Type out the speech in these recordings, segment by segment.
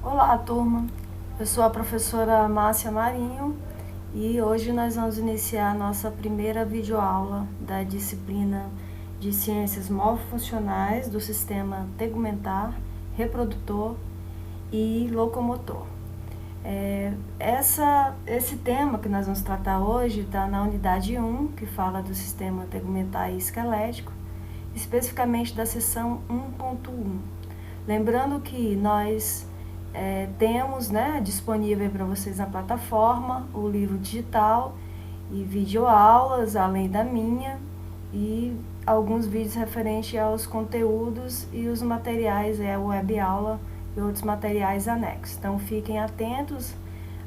Olá, turma. Eu sou a professora Márcia Marinho e hoje nós vamos iniciar a nossa primeira videoaula da disciplina de Ciências Morfofuncionais do Sistema Tegumentar, Reprodutor e Locomotor. Esse tema que nós vamos tratar hoje está na unidade 1, que fala do sistema tegumentar e esquelético, especificamente da seção 1.1. Lembrando que nós temos disponível para vocês na plataforma o livro digital e videoaulas, além da minha, e alguns vídeos referentes aos conteúdos e os materiais, a web aula e outros materiais anexos. Então fiquem atentos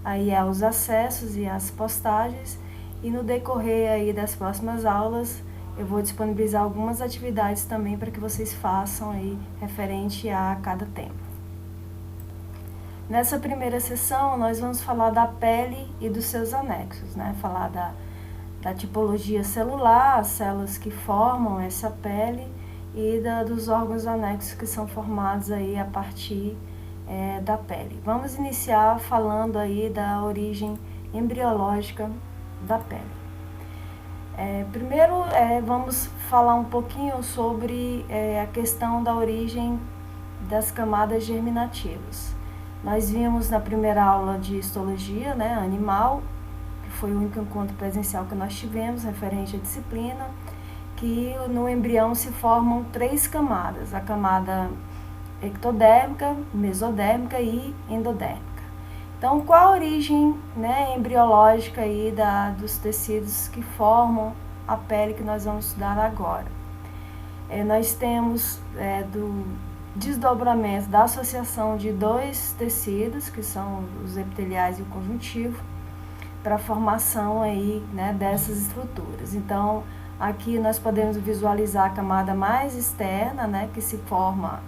aí aos acessos e às postagens, e no decorrer aí das próximas aulas eu vou disponibilizar algumas atividades também para que vocês façam aí referente a cada tema. Nessa primeira sessão, nós vamos falar da pele e dos seus anexos, né? Falar da tipologia celular, as células que formam essa pele, e dos órgãos anexos que são formados aí a partir da pele. Vamos iniciar falando aí da origem embriológica da pele. Primeiro, vamos falar um pouquinho sobre a questão da origem das camadas germinativas. Nós vimos na primeira aula de histologia, animal, que foi o único encontro presencial que nós tivemos, referente à disciplina, que no embrião se formam 3 camadas, a camada ectodérmica, mesodérmica e endodérmica. Então, qual a origem embriológica aí dos tecidos que formam a pele que nós vamos estudar agora? Nós temos do desdobramento da associação de 2 tecidos, que são os epiteliais e o conjuntivo, para a formação aí, dessas estruturas. Então, aqui nós podemos visualizar a camada mais externa, que se forma,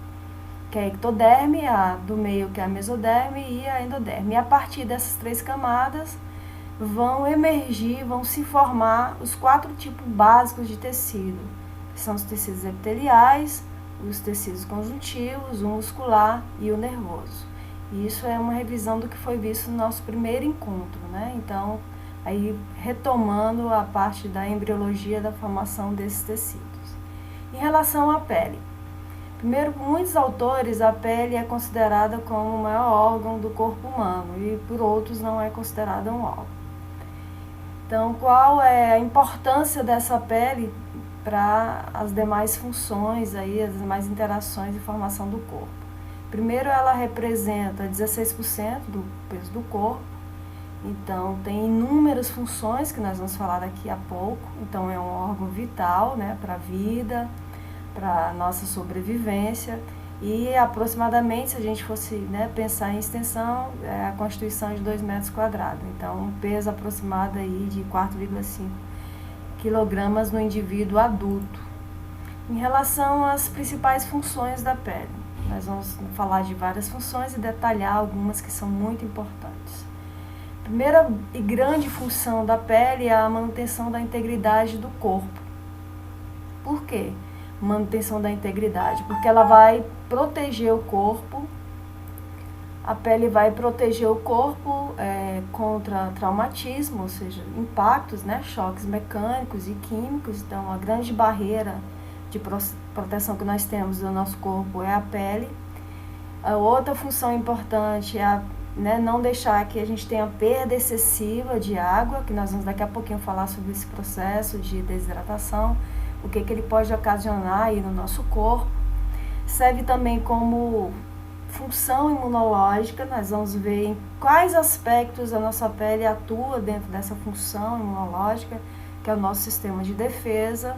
que é a ectoderme, a do meio, que é a mesoderme, e a endoderme. E a partir dessas 3 camadas vão emergir, vão se formar os 4 tipos básicos de tecido, que são os tecidos epiteliais, os tecidos conjuntivos, o muscular e o nervoso. E isso é uma revisão do que foi visto no nosso primeiro encontro, Então, aí retomando a parte da embriologia da formação desses tecidos. Em relação à pele, primeiro, por muitos autores, a pele é considerada como o maior órgão do corpo humano, e por outros não é considerada um órgão. Então, qual é a importância dessa pele para as demais funções, aí, as demais interações e formação do corpo? Primeiro, ela representa 16% do peso do corpo, então tem inúmeras funções que nós vamos falar daqui a pouco. Então é um órgão vital, para a vida, para a nossa sobrevivência, e aproximadamente, se a gente fosse pensar em extensão, a constituição de 2 metros quadrados, então um peso aproximado aí de 4,5 quilogramas no indivíduo adulto. Em relação às principais funções da pele, nós vamos falar de várias funções e detalhar algumas que são muito importantes. A primeira e grande função da pele é a manutenção da integridade do corpo. Por quê? Manutenção da integridade, porque ela vai proteger o corpo. A pele vai proteger o corpo contra traumatismo, ou seja, impactos, choques mecânicos e químicos. Então, a grande barreira de proteção que nós temos do nosso corpo é a pele. A outra função importante é não deixar que a gente tenha perda excessiva de água, que nós vamos daqui a pouquinho falar sobre esse processo de desidratação, o que ele pode ocasionar aí no nosso corpo. Serve também como função imunológica, nós vamos ver em quais aspectos a nossa pele atua dentro dessa função imunológica, que é o nosso sistema de defesa.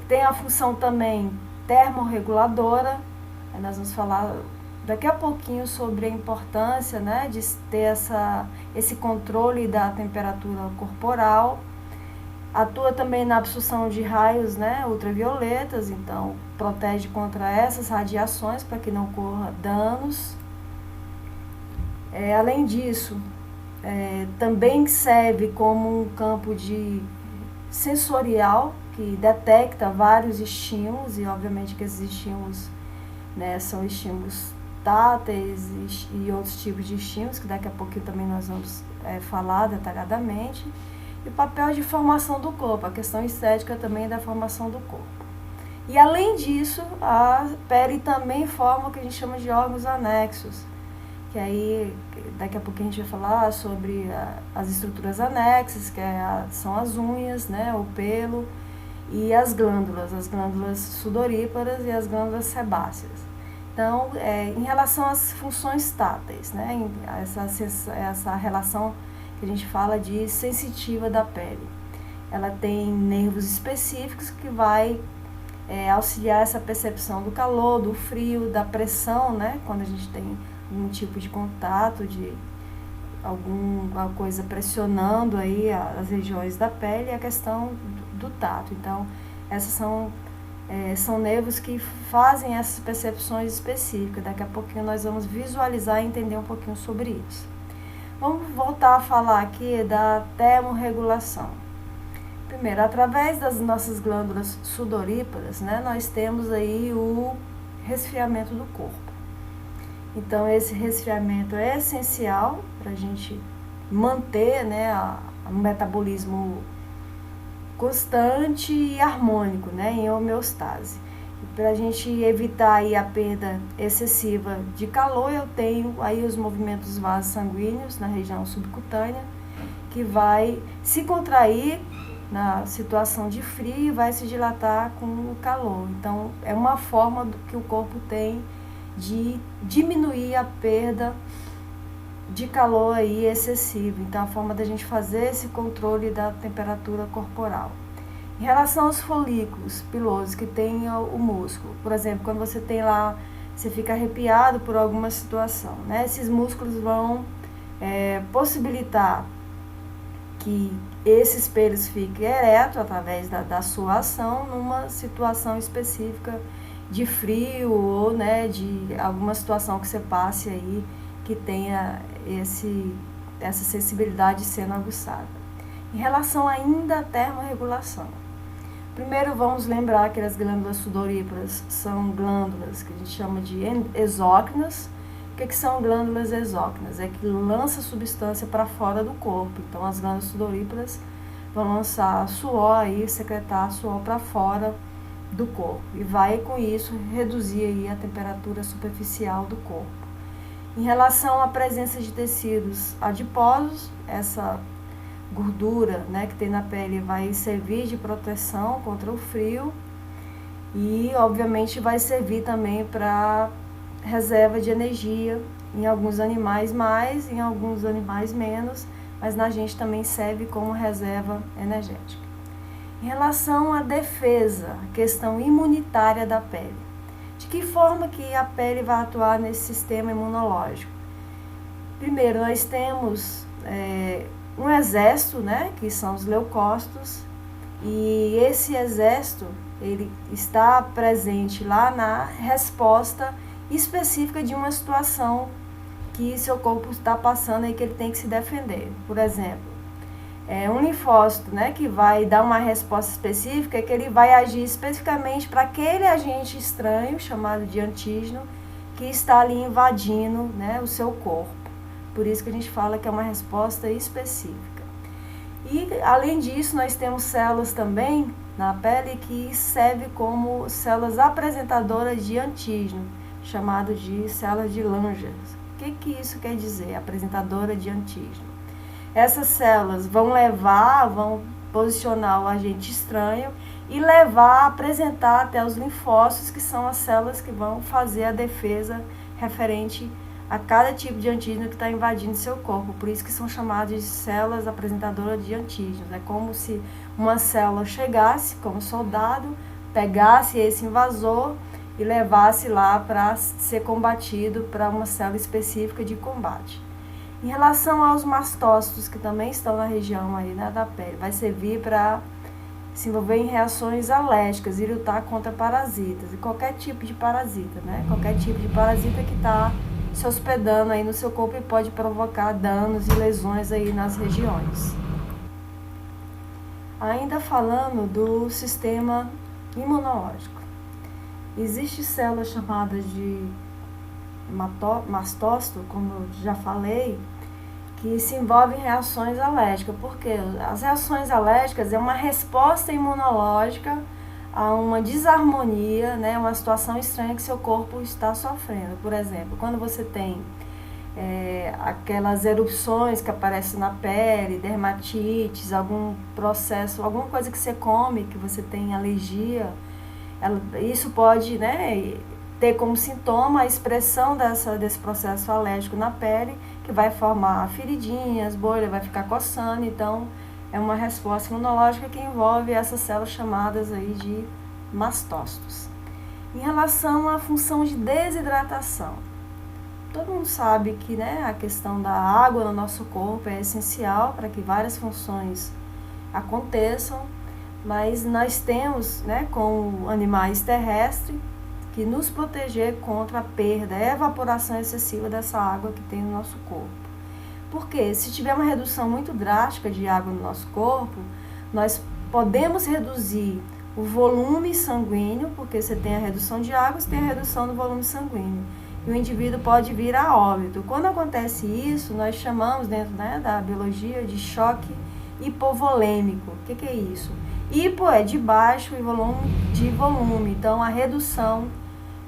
Tem a função também termorreguladora, nós vamos falar daqui a pouquinho sobre a importância de ter esse controle da temperatura corporal. Atua também na absorção de raios ultravioletas, então protege contra essas radiações para que não ocorra danos. Além disso, também serve como um campo sensorial, que detecta vários estímulos, e obviamente que esses estímulos são estímulos táteis e outros tipos de estímulos, que daqui a pouquinho também nós vamos falar detalhadamente. E o papel de formação do corpo, a questão estética também da formação do corpo. E além disso, a pele também forma o que a gente chama de órgãos anexos, que aí daqui a pouquinho a gente vai falar sobre as estruturas anexas, que são as unhas, né, o pelo, e as glândulas sudoríparas e as glândulas sebáceas. Então, em relação às funções táteis, né, essa relação que a gente fala de sensitiva da pele, ela tem nervos específicos que vai auxiliar essa percepção do calor, do frio, da pressão, né, quando a gente tem algum tipo de contato, de alguma coisa pressionando aí as regiões da pele, e a questão do tato. Então, essas são nervos que fazem essas percepções específicas. Daqui a pouquinho nós vamos visualizar e entender um pouquinho sobre isso. Vamos voltar a falar aqui da termorregulação. Primeiro, através das nossas glândulas sudoríparas, né, nós temos aí o resfriamento do corpo. Então, esse resfriamento é essencial para a gente manter, né, o metabolismo constante e harmônico, né, em homeostase. Para a gente evitar aí a perda excessiva de calor, eu tenho aí os movimentos vasos sanguíneos na região subcutânea, que vai se contrair na situação de frio e vai se dilatar com o calor. Então, é uma forma que o corpo tem de diminuir a perda de calor aí excessivo. Então, a forma da gente fazer esse controle da temperatura corporal. Em relação aos folículos pilosos que tem o músculo, por exemplo, quando você tem lá, você fica arrepiado por alguma situação, né? Esses músculos vão possibilitar que esses pelos fiquem eretos através da sua ação numa situação específica de frio ou, né, de alguma situação que você passe aí que tenha essa sensibilidade sendo aguçada. Em relação ainda à termorregulação, primeiro vamos lembrar que as glândulas sudoríparas são glândulas que a gente chama de exócrinas. O que são glândulas exócrinas? É que lança substância para fora do corpo. Então, as glândulas sudoríparas vão lançar suor aí, secretar suor para fora do corpo. E vai, com isso, reduzir aí a temperatura superficial do corpo. Em relação à presença de tecidos adiposos, essa gordura, né, que tem na pele vai servir de proteção contra o frio e, obviamente, vai servir também para reserva de energia, em alguns animais mais, em alguns animais menos, mas na gente também serve como reserva energética. Em relação à defesa, a questão imunitária da pele, de que forma que a pele vai atuar nesse sistema imunológico? Primeiro, nós temos um exército, né, que são os leucócitos, e esse exército ele está presente lá na resposta específica de uma situação que seu corpo está passando e que ele tem que se defender. Por exemplo, um linfócito, né, que vai dar uma resposta específica, que ele vai agir especificamente para aquele agente estranho, chamado de antígeno, que está ali invadindo, né, o seu corpo. Por isso que a gente fala que é uma resposta específica. E, além disso, nós temos células também na pele que servem como células apresentadoras de antígeno, chamado de células de Langerhans. O que isso quer dizer, apresentadora de antígeno? Essas células vão posicionar o agente estranho e apresentar até os linfócitos, que são as células que vão fazer a defesa referente a cada tipo de antígeno que está invadindo seu corpo. Por isso que são chamadas de células apresentadoras de antígenos. É como se uma célula chegasse como soldado, pegasse esse invasor e levasse lá para ser combatido para uma célula específica de combate. Em relação aos mastócitos, que também estão na região aí, né, da pele, vai servir para se envolver em reações alérgicas e lutar contra parasitas, e qualquer tipo de parasita, né? Qualquer tipo de parasita que está se hospedando aí no seu corpo e pode provocar danos e lesões aí nas regiões. Ainda falando do sistema imunológico. Existem células chamadas de mastócito, como eu já falei, que se envolve em reações alérgicas, porque as reações alérgicas é uma resposta imunológica a uma desarmonia, né, uma situação estranha que seu corpo está sofrendo. Por exemplo, quando você tem aquelas erupções que aparecem na pele, dermatites, algum processo, alguma coisa que você come, que você tem alergia, isso pode, né, ter como sintoma a expressão desse processo alérgico na pele, que vai formar feridinhas, bolha, vai ficar coçando. Então, é uma resposta imunológica que envolve essas células chamadas aí de mastócitos. Em relação à função de desidratação, todo mundo sabe que, né, a questão da água no nosso corpo é essencial para que várias funções aconteçam, mas nós temos, né, como animais terrestres, que nos proteger contra a perda, a evaporação excessiva dessa água que tem no nosso corpo. Porque se tiver uma redução muito drástica de água no nosso corpo, nós podemos reduzir o volume sanguíneo, porque você tem a redução de água, você tem a redução do volume sanguíneo. E o indivíduo pode vir a óbito. Quando acontece isso, nós chamamos dentro, né, da biologia de choque hipovolêmico. O que é isso? Hipo é de baixo e volume de volume. Então, a redução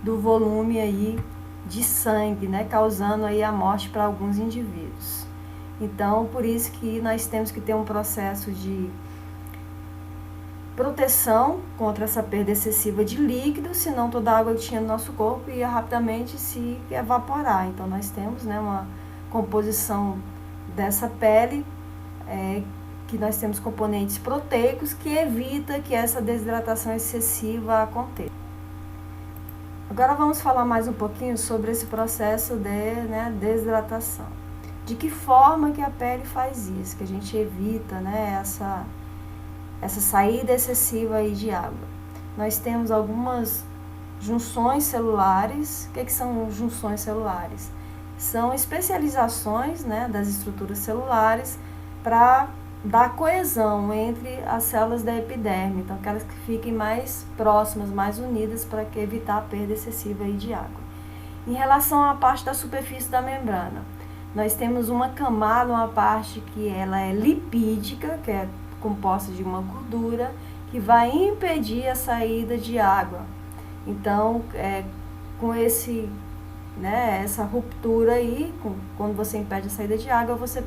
do volume aí de sangue, né, causando aí a morte para alguns indivíduos. Então, por isso que nós temos que ter um processo de proteção contra essa perda excessiva de líquido, senão toda a água que tinha no nosso corpo ia rapidamente se evaporar. Então, nós temos, né, uma composição dessa pele, que nós temos componentes proteicos que evita que essa desidratação excessiva aconteça. Agora vamos falar mais um pouquinho sobre esse processo de, né, desidratação. De que forma que a pele faz isso, que a gente evita, né, essa saída excessiva aí de água. Nós temos algumas junções celulares. O que são junções celulares? São especializações, né, das estruturas celulares para dar coesão entre as células da epiderme, então aquelas que fiquem mais próximas, mais unidas, para evitar a perda excessiva aí de água. Em relação à parte da superfície da membrana, nós temos uma camada, uma parte que ela é lipídica, que é composta de uma gordura, que vai impedir a saída de água. Então, com essa ruptura aí, quando você impede a saída de água, você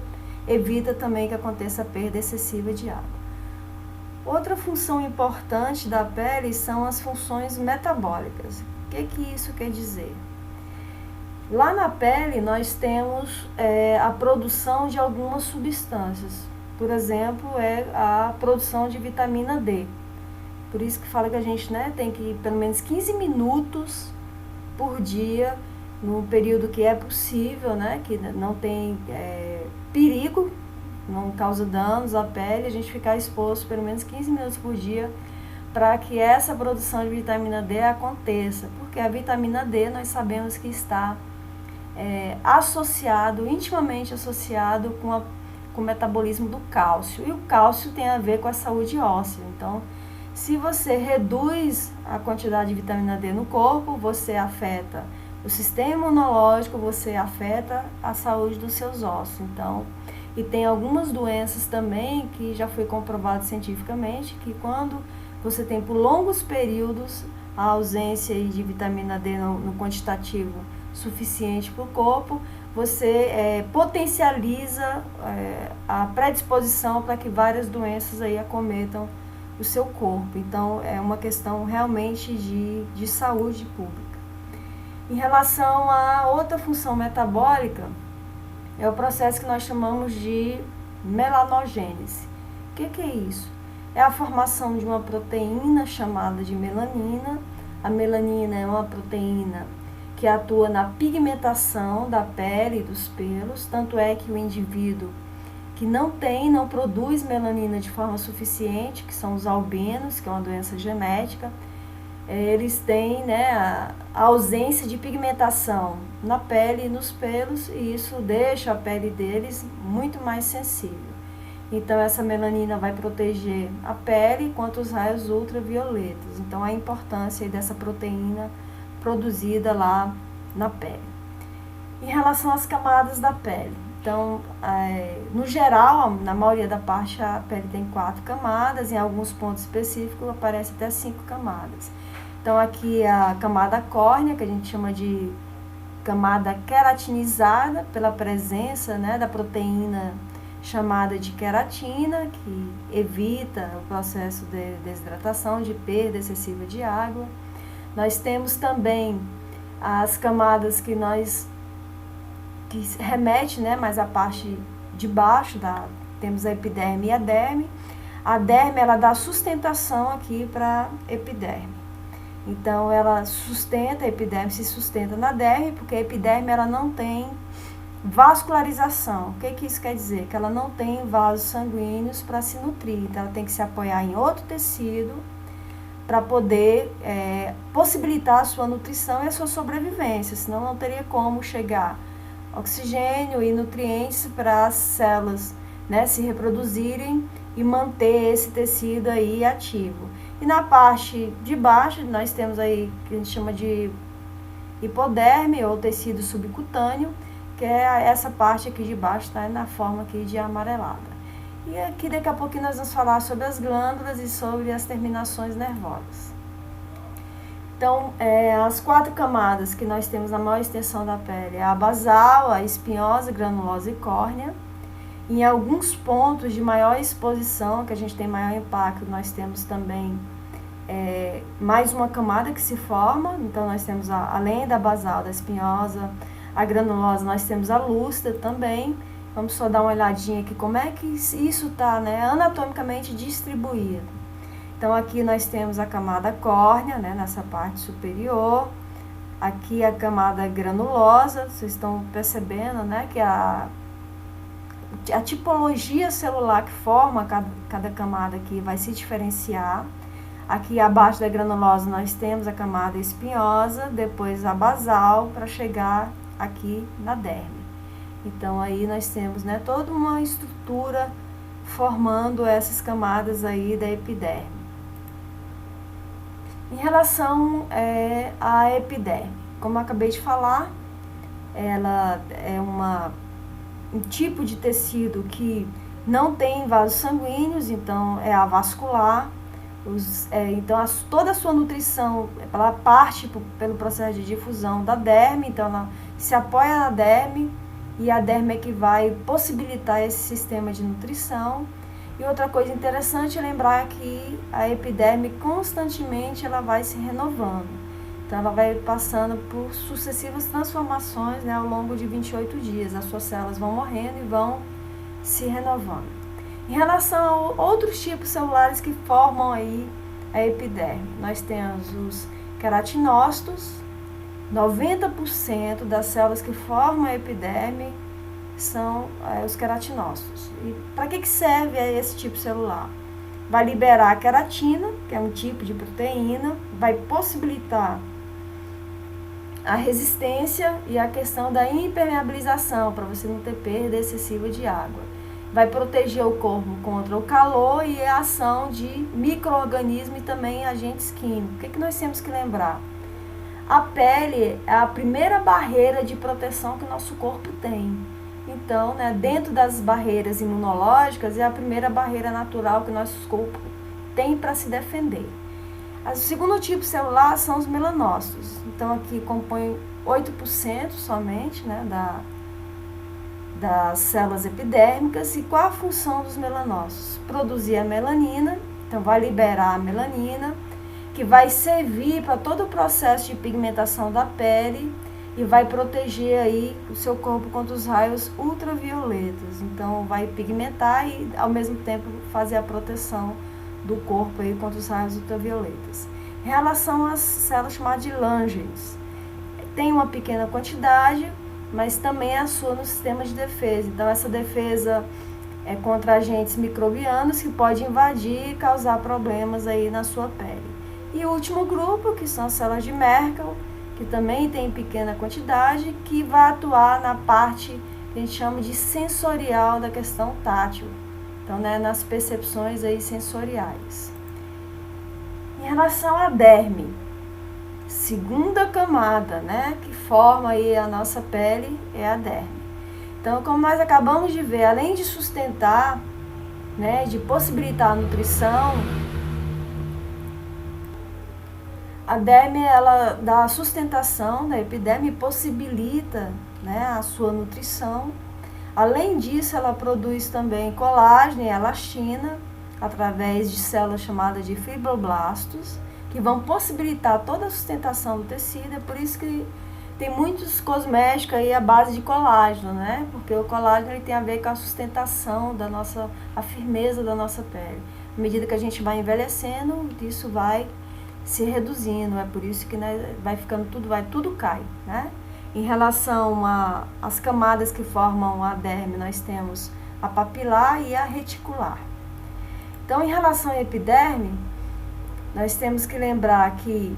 evita também que aconteça a perda excessiva de água. Outra função importante da pele são as funções metabólicas. O que isso quer dizer? Lá na pele nós temos a produção de algumas substâncias. Por exemplo, a produção de vitamina D. Por isso que fala que a gente, né, tem que ir pelo menos 15 minutos por dia, no período que é possível, né, que não tem perigo, não causa danos à pele, a gente ficar exposto pelo menos 15 minutos por dia para que essa produção de vitamina D aconteça. Porque a vitamina D nós sabemos que está intimamente associado com o metabolismo do cálcio. E o cálcio tem a ver com a saúde óssea. Então, se você reduz a quantidade de vitamina D no corpo, você afeta o sistema imunológico, você afeta a saúde dos seus ossos. Então, e tem algumas doenças também que já foi comprovado cientificamente que quando você tem por longos períodos a ausência de vitamina D no quantitativo suficiente para o corpo, você potencializa a predisposição para que várias doenças aí acometam o seu corpo. Então, é uma questão realmente de saúde pública. Em relação a outra função metabólica, é o processo que nós chamamos de melanogênese. O que é isso? É a formação de uma proteína chamada de melanina. A melanina é uma proteína que atua na pigmentação da pele e dos pelos, tanto é que o indivíduo que não produz melanina de forma suficiente, que são os albinos, que é uma doença genética, eles têm, né, a ausência de pigmentação na pele e nos pelos, e isso deixa a pele deles muito mais sensível. Então, essa melanina vai proteger a pele contra os raios ultravioletas. Então, a importância dessa proteína produzida lá na pele. Em relação às camadas da pele, então, no geral, na maioria da parte, a pele tem 4 camadas, em alguns pontos específicos aparece até 5 camadas. Então, aqui a camada córnea, que a gente chama de camada queratinizada, pela presença, né, da proteína chamada de queratina, que evita o processo de desidratação, de perda excessiva de água. Nós temos também as camadas que remete, né, mais a parte de baixo, temos a epiderme e a derme. A derme, ela dá sustentação aqui para a epiderme. Então, ela sustenta, a epiderme se sustenta na derme, porque a epiderme ela não tem vascularização. O que isso quer dizer? Que ela não tem vasos sanguíneos para se nutrir. Então, ela tem que se apoiar em outro tecido para poder possibilitar a sua nutrição e a sua sobrevivência. Senão, não teria como chegar oxigênio e nutrientes para as células, né, se reproduzirem e manter esse tecido aí ativo. E na parte de baixo, nós temos aí, que a gente chama de hipoderme, ou tecido subcutâneo, que é essa parte aqui de baixo, tá na forma aqui de amarelada. E aqui, daqui a pouquinho, nós vamos falar sobre as glândulas e sobre as terminações nervosas. Então, as 4 camadas que nós temos na maior extensão da pele é a basal, a espinhosa, granulosa e córnea. Em alguns pontos de maior exposição, que a gente tem maior impacto, nós temos também mais uma camada que se forma. Então, nós temos, além da basal, da espinhosa, a granulosa, nós temos a lúcida também. Vamos só dar uma olhadinha aqui como é que isso está, né, anatomicamente distribuído. Então, aqui nós temos a camada córnea, né, nessa parte superior. Aqui a camada granulosa, vocês estão percebendo, né, que a tipologia celular que forma cada camada aqui vai se diferenciar. Aqui abaixo da granulosa nós temos a camada espinhosa, depois a basal, para chegar aqui na derme. Então, aí nós temos, né, toda uma estrutura formando essas camadas aí da epiderme. Em relação à epiderme, como eu acabei de falar, ela é um tipo de tecido que não tem vasos sanguíneos, então é avascular. Então, toda a sua nutrição, ela parte pelo processo de difusão da derme, então ela se apoia na derme, e a derme é que vai possibilitar esse sistema de nutrição. E outra coisa interessante é lembrar que a epiderme constantemente ela vai se renovando. Então, ela vai passando por sucessivas transformações, né, ao longo de 28 dias. As suas células vão morrendo e vão se renovando. Em relação a outros tipos celulares que formam aí a epiderme, nós temos os queratinócitos. 90% das células que formam a epiderme são os queratinócitos. E para que serve esse tipo celular? Vai liberar a queratina, que é um tipo de proteína, vai possibilitar a resistência e a questão da impermeabilização, para você não ter perda excessiva de água. Vai proteger o corpo contra o calor e a ação de micro-organismos e também agentes químicos. O que nós temos que lembrar? A pele é a primeira barreira de proteção que o nosso corpo tem. Então, né, dentro das barreiras imunológicas, é a primeira barreira natural que o nosso corpo tem para se defender. O segundo tipo celular são os melanócitos. Então, aqui compõe 8% somente, né, das células epidérmicas. E qual a função dos melanócitos? Produzir a melanina, então vai liberar a melanina, que vai servir para todo o processo de pigmentação da pele e vai proteger aí o seu corpo contra os raios ultravioletas. Então, vai pigmentar e, ao mesmo tempo, fazer a proteção do corpo aí contra os raios ultravioletas. Em relação às células chamadas de Langerhans, tem uma pequena quantidade, mas também atua no sistema de defesa. Então, essa defesa é contra agentes microbianos que pode invadir e causar problemas aí na sua pele. E o último grupo, que são as células de Merkel, que também tem pequena quantidade, que vai atuar na parte que a gente chama de sensorial da questão tátil. Então, né, nas percepções aí sensoriais. Em relação à derme, segunda camada, né, que forma aí a nossa pele, é a derme. Então, como nós acabamos de ver, além de sustentar, né, de possibilitar a nutrição, a derme, ela dá a sustentação da epiderme e possibilita, né, a sua nutrição. Além disso, ela produz também colágeno e elastina através de células chamadas de fibroblastos, que vão possibilitar toda a sustentação do tecido. É por isso que tem muitos cosméticos aí à base de colágeno, né? Porque o colágeno ele tem a ver com a sustentação da nossa, a firmeza da nossa pele. À medida que a gente vai envelhecendo, isso vai se reduzindo. É por isso que, né, vai ficando tudo cai, né? Em relação às camadas que formam a derme, nós temos a papilar e a reticular. Então, em relação à epiderme, nós temos que lembrar que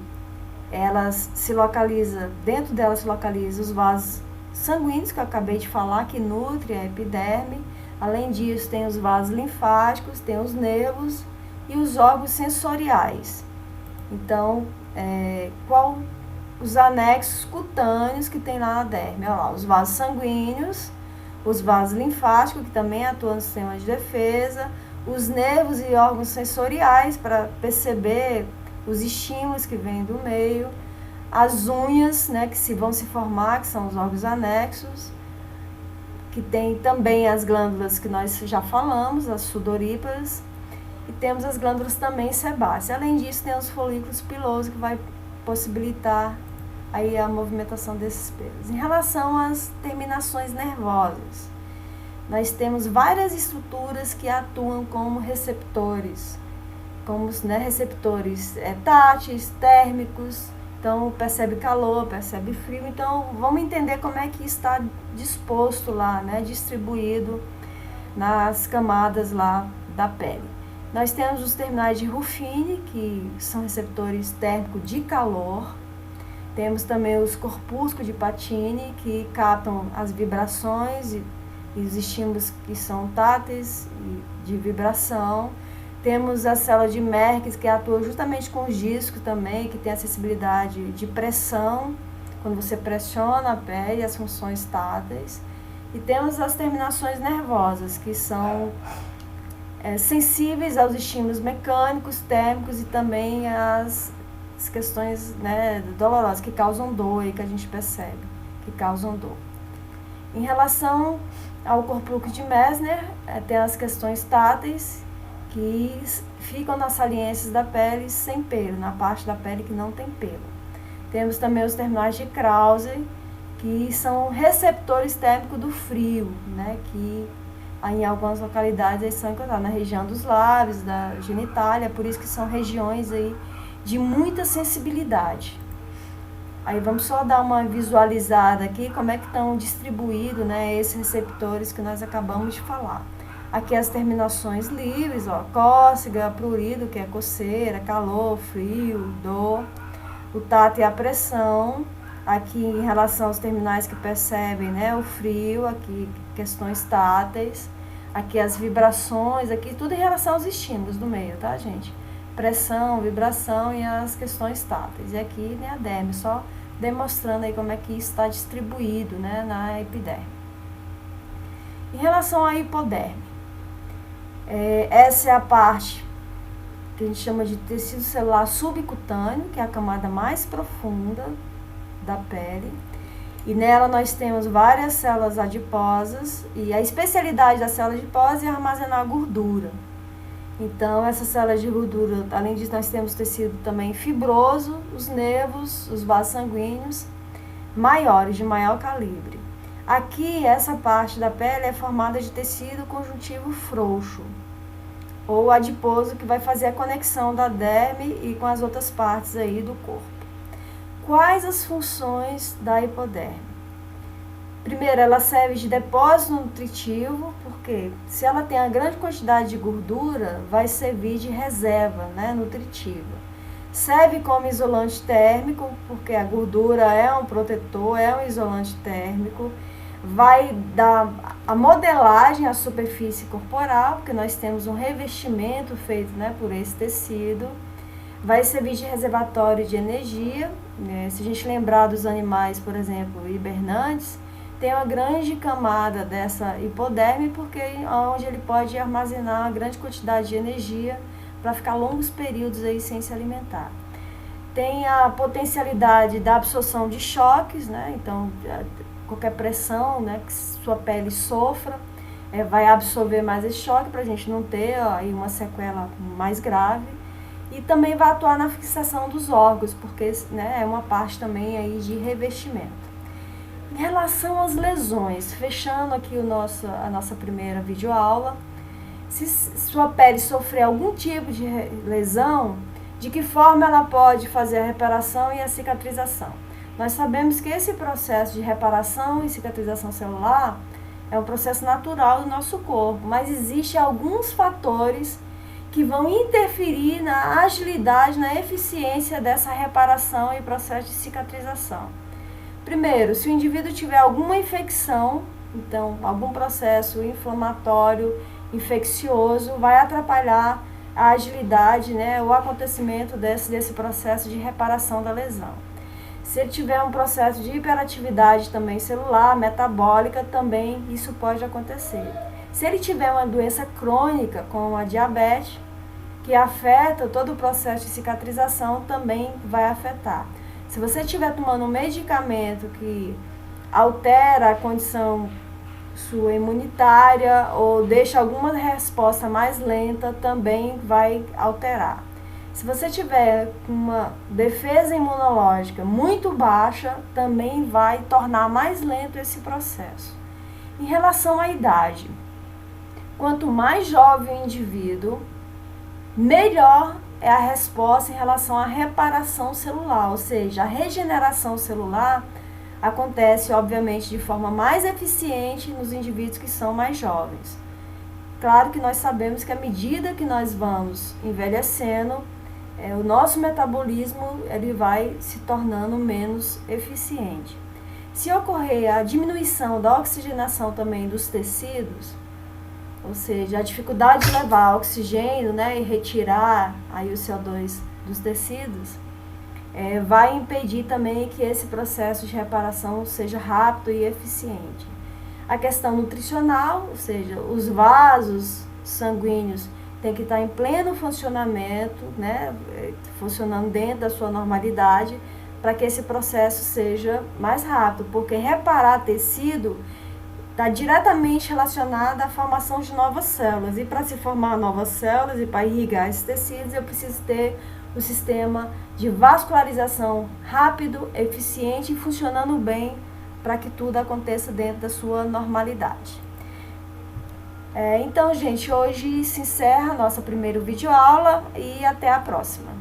dentro dela se localiza os vasos sanguíneos, que eu acabei de falar, que nutrem a epiderme. Além disso, tem os vasos linfáticos, tem os nervos e os órgãos sensoriais. Então, os anexos cutâneos que tem lá na derme? Olha lá, os vasos sanguíneos, os vasos linfáticos, que também atuam no sistema de defesa, os nervos e órgãos sensoriais, para perceber os estímulos que vêm do meio, as unhas, né, que vão se formar, que são os órgãos anexos, que tem também as glândulas que nós já falamos, as sudoríparas, e temos as glândulas também sebáceas. Além disso, tem os folículos pilosos, que vai possibilitar aí a movimentação desses pelos. Em relação às terminações nervosas, nós temos várias estruturas que atuam como receptores, receptores táteis, térmicos. Então, percebe calor, percebe frio. Então, vamos entender como é que está disposto lá, né, distribuído nas camadas lá da pele. Nós temos os terminais de Ruffini, que são receptores térmicos de calor. Temos também os corpúsculos de Pacini, que captam as vibrações e os estímulos que são táteis e de vibração. Temos a célula de Merckx, que atua justamente com os discos também, que tem a sensibilidade de pressão, quando você pressiona a pele, as funções táteis. E temos as terminações nervosas, que são sensíveis aos estímulos mecânicos, térmicos e também às questões, né, dolorosas, que causam dor, aí que a gente percebe, que causam dor. Em relação ao corpúsculo de Messner, tem as questões táteis, que ficam nas saliências da pele sem pelo, na parte da pele que não tem pelo. Temos também os terminais de Krause, que são receptores térmicos do frio, né, que em algumas localidades eles são encontrados na região dos lábios, da genitália, por isso que são regiões aí de muita sensibilidade. Aí vamos só dar uma visualizada aqui, como é que estão distribuídos, né, esses receptores que nós acabamos de falar. Aqui as terminações livres, ó, cócega, prurido, que é coceira, calor, frio, dor. O tato e a pressão. Aqui em relação aos terminais que percebem, né, o frio, aqui questões táteis. Aqui as vibrações, aqui tudo em relação aos estímulos do meio, tá, gente? Pressão, vibração e as questões táteis. E aqui, né, a derme, só demonstrando aí como é que está distribuído, né, na epiderme. Em relação à hipoderme, essa é a parte que a gente chama de tecido celular subcutâneo, que é a camada mais profunda da pele. E nela nós temos várias células adiposas, e a especialidade da célula adiposa é armazenar gordura. Então, essas células de gordura, além disso, nós temos tecido também fibroso, os nervos, os vasos sanguíneos maiores, de maior calibre. Aqui, essa parte da pele é formada de tecido conjuntivo frouxo, ou adiposo, que vai fazer a conexão da derme e com as outras partes aí do corpo. Quais as funções da hipoderme? Primeiro, ela serve de depósito nutritivo, porque se ela tem a grande quantidade de gordura, vai servir de reserva, né, nutritiva. Serve como isolante térmico, porque a gordura é um protetor, é um isolante térmico. Vai dar a modelagem à superfície corporal, porque nós temos um revestimento feito, né, por esse tecido. vai servir de reservatório de energia, né? Se a gente lembrar dos animais, por exemplo, hibernantes, tem uma grande camada dessa hipoderme, porque onde ele pode armazenar uma grande quantidade de energia para ficar longos períodos aí sem se alimentar. Tem a potencialidade da absorção de choques, né? Então, qualquer pressão, né, que sua pele sofra, vai absorver mais esse choque para a gente não ter aí uma sequela mais grave. E também vai atuar na fixação dos órgãos, porque, né, é uma parte também aí de revestimento. Em relação às lesões, fechando aqui a nossa primeira videoaula, se sua pele sofrer algum tipo de lesão, de que forma ela pode fazer a reparação e a cicatrização? Nós sabemos que esse processo de reparação e cicatrização celular é um processo natural do nosso corpo, mas existem alguns fatores que vão interferir na agilidade, na eficiência dessa reparação e processo de cicatrização. Primeiro, se o indivíduo tiver alguma infecção, então algum processo inflamatório, infeccioso, vai atrapalhar a agilidade, né, o acontecimento desse processo de reparação da lesão. Se ele tiver um processo de hiperatividade também celular, metabólica, também isso pode acontecer. Se ele tiver uma doença crônica, como a diabetes, que afeta todo o processo de cicatrização, também vai afetar. Se você estiver tomando um medicamento que altera a condição sua imunitária ou deixa alguma resposta mais lenta, também vai alterar. Se você tiver uma defesa imunológica muito baixa, também vai tornar mais lento esse processo. Em relação à idade, quanto mais jovem o indivíduo, melhor é a resposta em relação à reparação celular, ou seja, a regeneração celular acontece, obviamente, de forma mais eficiente nos indivíduos que são mais jovens. Claro que nós sabemos que à medida que nós vamos envelhecendo, o nosso metabolismo ele vai se tornando menos eficiente. Se ocorrer a diminuição da oxigenação também dos tecidos, ou seja, a dificuldade de levar oxigênio, né, e retirar aí o CO2 dos tecidos, vai impedir também que esse processo de reparação seja rápido e eficiente. A questão nutricional, ou seja, os vasos sanguíneos têm que estar em pleno funcionamento, né, funcionando dentro da sua normalidade, para que esse processo seja mais rápido, porque reparar tecido está diretamente relacionado à formação de novas células. E para se formar novas células e para irrigar esses tecidos, eu preciso ter um sistema de vascularização rápido, eficiente e funcionando bem para que tudo aconteça dentro da sua normalidade. Então, gente, hoje se encerra a nossa primeira videoaula e até a próxima.